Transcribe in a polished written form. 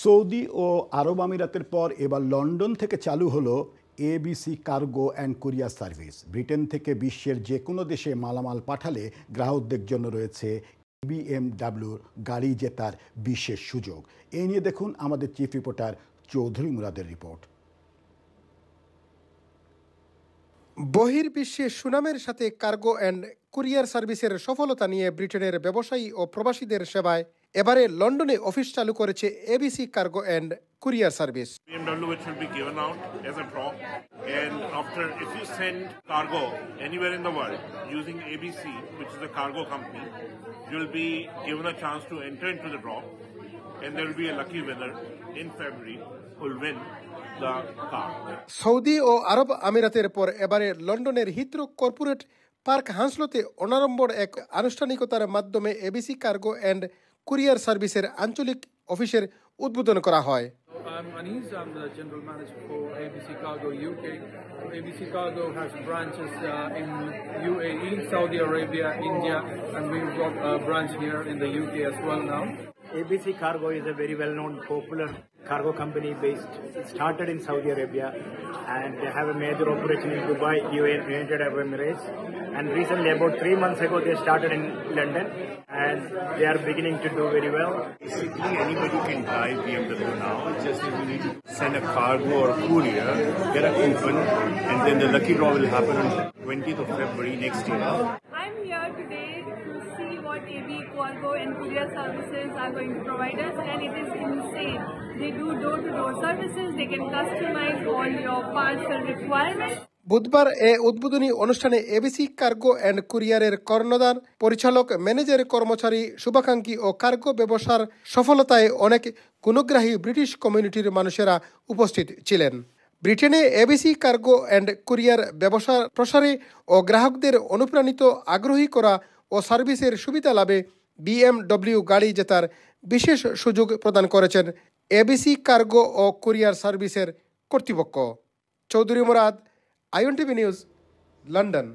Saudi ও আরব আমিরাতের পর এবার লন্ডন থেকে চালু হলো ABC cargo and courier service. Britain থেকে বিশ্বের যে কোনো দেশে মালামাল পাঠালে গ্রাহকদের জন্য রয়েছে বিএমডাব্লিউর গাড়ি জেতার বিশেষ সুযোগ। এ নিয়ে দেখুন আমাদের চিফ রিপোর্টার চৌধুরী মুরাদের রিপোর্ট। বহির্বিশ্বে সুনামের সাথে কার্গো অ্যান্ড কুরিয়ার সার্ভিসের সফলতা নিয়ে ব্রিটেনের ব্যবসায়ী ও প্রবাসীদের সেবায় এবারে লন্ডনে অফিস চালু করেছে ABC cargo and courier service. BMW, which will be given out as a draw, and after, if you send cargo anywhere in the world using ABC, which is a cargo company, you'll be given a chance to enter into the draw, and there will be a lucky winner in February who will win the car. Saudi ও আরব আমিরাতের পর এবারে লন্ডনের Heathrow corporate park হান্সলোতে অনাড়ম্বর এক আনুষ্ঠানিকতার মাধ্যমে এবিসি কার্গো অ্যান্ড কুরিয়ার সার্ভিসের আঞ্চলিক অফিসের উদ্বোধন করা হয়। I'm Aniz, I'm the General Manager for ABC Cargo UK. ABC Cargo has branches in UAE, Saudi Arabia, India, and we've got a branch here in the UK as well now. ABC Cargo is a very well-known, popular cargo company based, started in Saudi Arabia, and they have a major operation in Dubai, United Arab Emirates, and recently, about 3 months ago, they started in London, and they are beginning to do very well. Basically, anybody can buy BMW now. It's just that you need to send a cargo or courier, get a coupon, and then the lucky draw will happen on 20th of February next year. I'm here today to see what AB Cargo and Courier Services are going to provide us, and it is insane. They do door-to-door services. They can customize all your parcel requirements. বুধবার এ উদ্বোধনী অনুষ্ঠানে ABC cargo and কুরিয়ারের কর্ণধার পরিচালক, manager, কর্মচারী, শুভাকাঙ্ক্ষী ও cargo ব্যবসার সফলতায় অনেক গুণগ্রাহী ব্রিটিশ কমিউনিটির মানুষেরা উপস্থিত ছিলেন। ব্রিটেনে এবিসি কার্গো অ্যান্ড কুরিয়ার ব্যবসা প্রসারে ও গ্রাহকদের অনুপ্রাণিত, আগ্রহী করা ও সার্ভিসের সুবিধা লাভে বিএমডব্লিউ গাড়ি জেতার বিশেষ সুযোগ প্রদান করেছেন এবিসি কার্গো ও কুরিয়ার সার্ভিসের কর্তৃপক্ষ। Chowdhury Murad, ION TV news, London.